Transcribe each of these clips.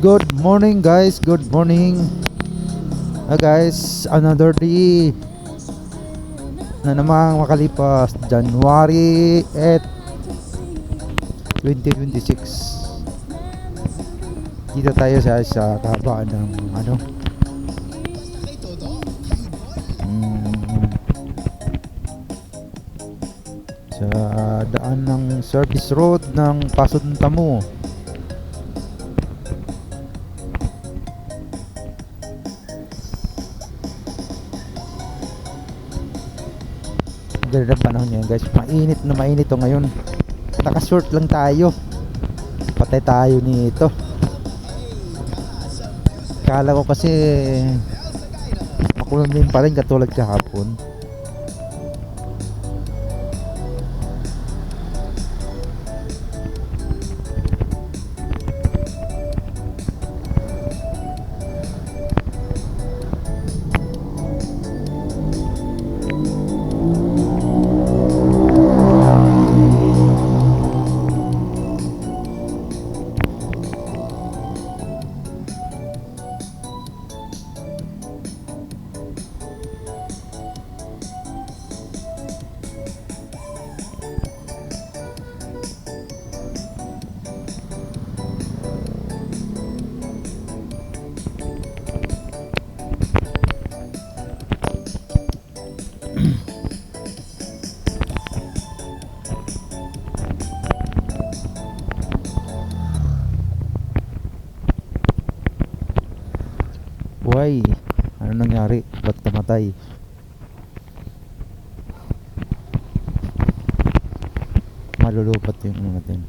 Good morning guys, good morning. Guys, another day na namang makalipas, January 8, 2026. Dito tayo sa kahabaan ng mm, sa daan ng service road ng Pasod Tamo. Ganda ng panahon ngayon guys, mainit na mainit to ngayon. Nakashort lang tayo, patay tayo nito. Kala ko kasi makulong din pa rin katulad kahapon. Why? Ano nangyari? Ba't namatay? Malulupat yung ano natin.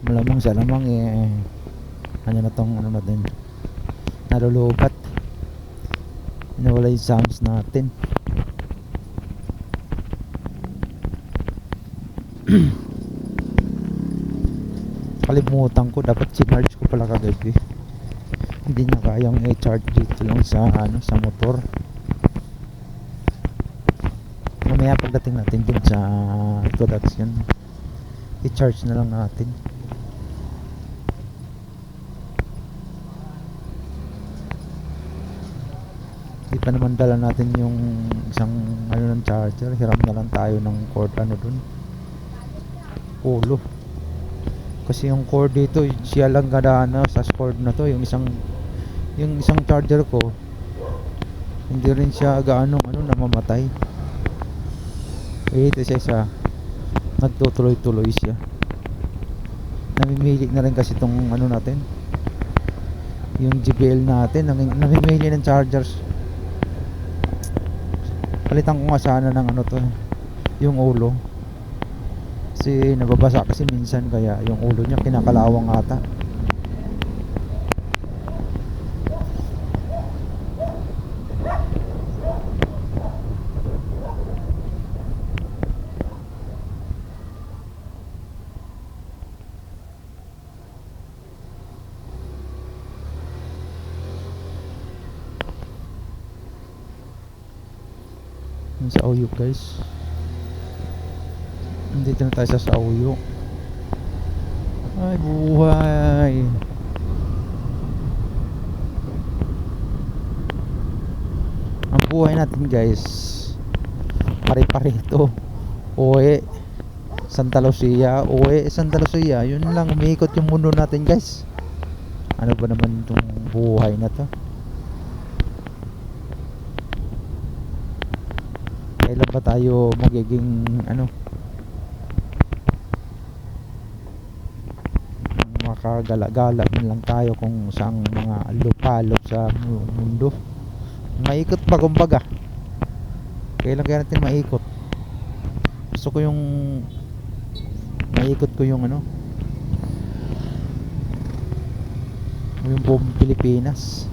Malamang sa lamang ano na tong ano natin, nalulupat. Nawala yung sounds natin. Kalimutan ko, dapat sinarge ko pala kagabi. Hindi niya kayang i-charge dito lang sa sa motor. Mamaya pagdating natin dun sa production, i-charge na lang natin. Di pa naman dala natin yung isang ng charger. Hiram na lang tayo ng cord dun, ulo. Kasi yung cord dito, siya lang gana sa cord na to. Yung isang charger ko, hindi rin siya gaano namamatay. Ito siya nagtutuloy-tuloy siya. Namimili na rin kasi tong natin, yung JBL natin, namimili ng chargers. Palitan ko nga sana ng to, yung ulo. Kasi nababasa kasi minsan, kaya yung ulo niya kinakalawang ata. Sa Oyuk guys, dito na tayo sa Sauyo. Ay buhay. Ang buhay natin guys, pare-pareto. Uwi Santa Lucia, yun lang, umiikot yung mundo natin guys. Ano ba naman itong buhay na to? Kailan ba tayo magiging makagala-gala lang tayo kung saang mga lupalop sa mundo. Maikot pa kumbaga. Kailan kaya natin maikot? Gusto ko yung maikot ko yung yung buong Pilipinas.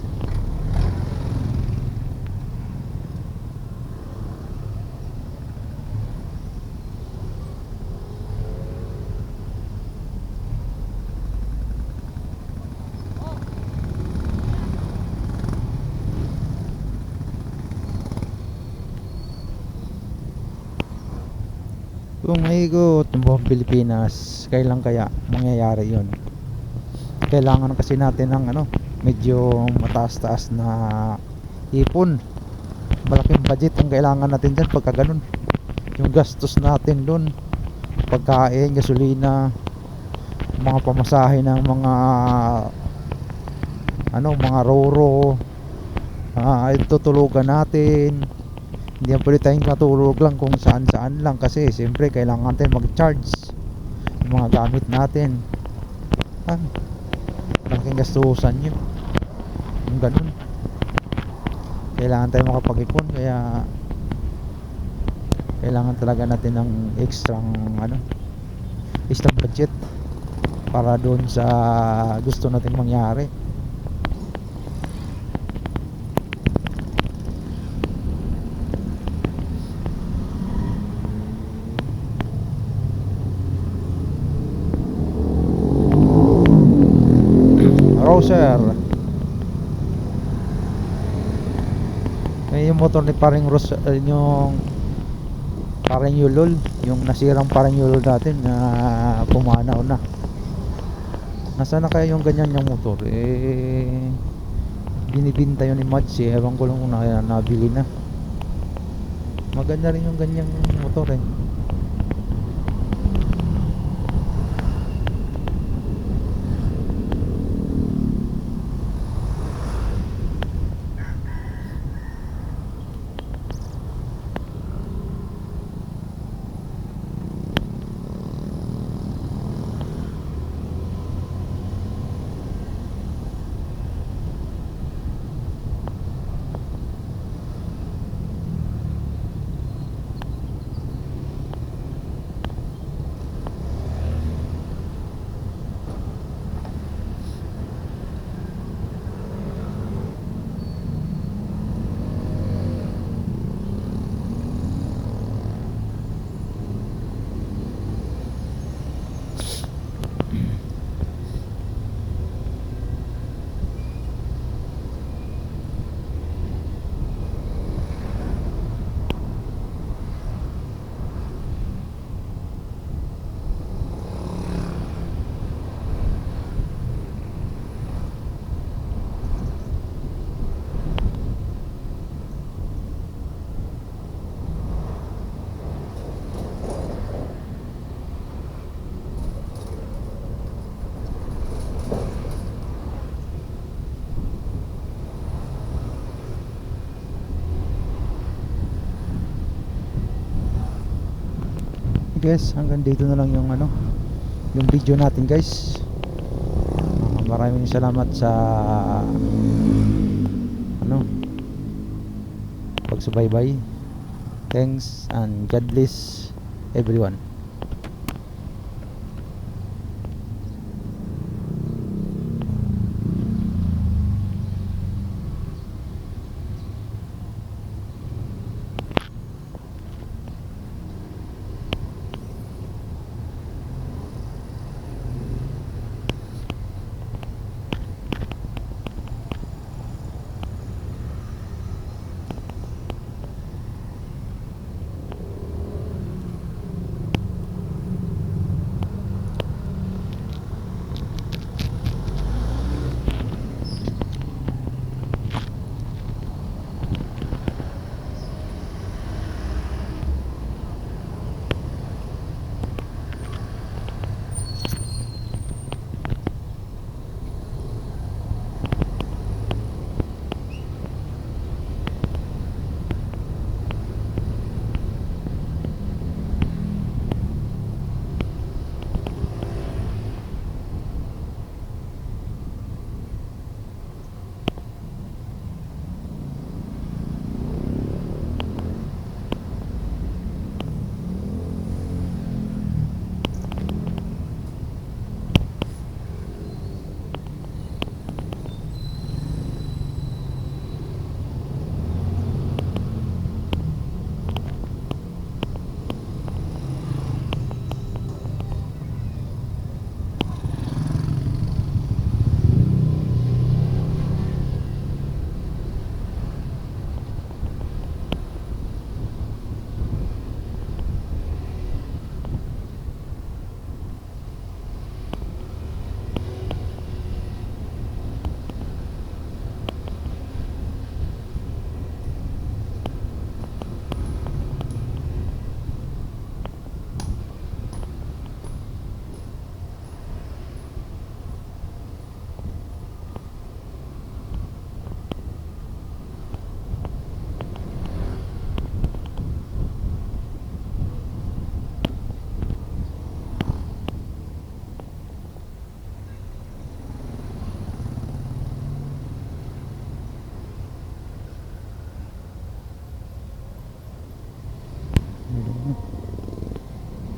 Kung maikot ng buong Pilipinas, kailan kaya mangyayari yon? Kailangan kasi natin ng medyo mataas-taas na ipon. Malaking budget ang kailangan natin dyan pagka ganun. Yung gastos natin dun, pagkain, gasolina, mga pamasahe ng mga mga roro, tutulugan natin. Hindi yan pwede tayong matulog lang kung saan saan lang, kasi siyempre kailangan natin mag-charge yung mga gamit natin. Malaking gastusan yun yung ganun. Kailangan tayo makapag-ipon, kaya kailangan talaga natin ng extra budget para doon sa gusto nating mangyari. Roser, yung motor ni paring yung paring Yulol, yung nasirang paring Yulol natin na pumanaw na. Nasaan na kaya yung ganyan yung motor? Binibinta yun ni Mads, ewan ko lang kung nabili na. Maganda rin yung ganyang motor guys. Hanggang dito na lang yung yung video natin guys. Maraming salamat sa pagsubaybay. Thanks and God bless everyone.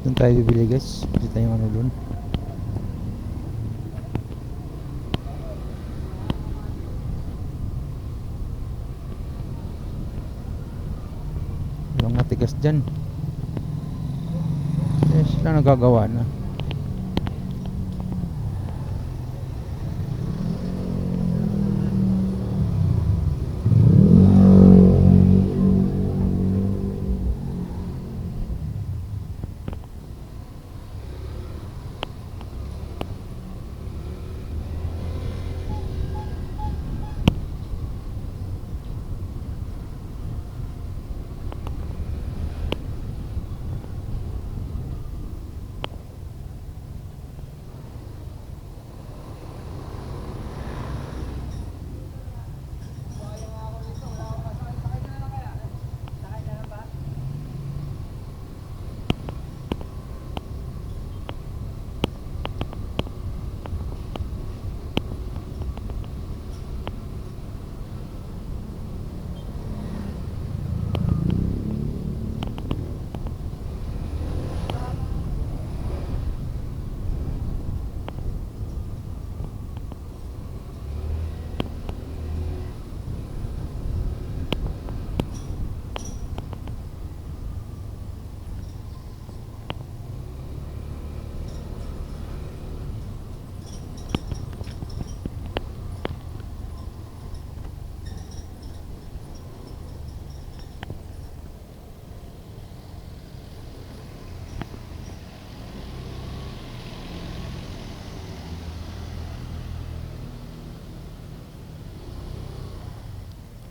Doon tayo bibili guys. Hindi tayo ano doon. Walang matigas dyan. Eh, sila nagagawa na.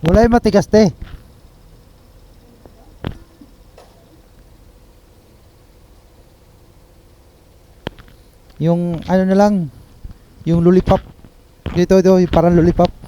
Wala yung matigas te. Yung ano na lang, yung lollipop. Dito yung parang lollipop.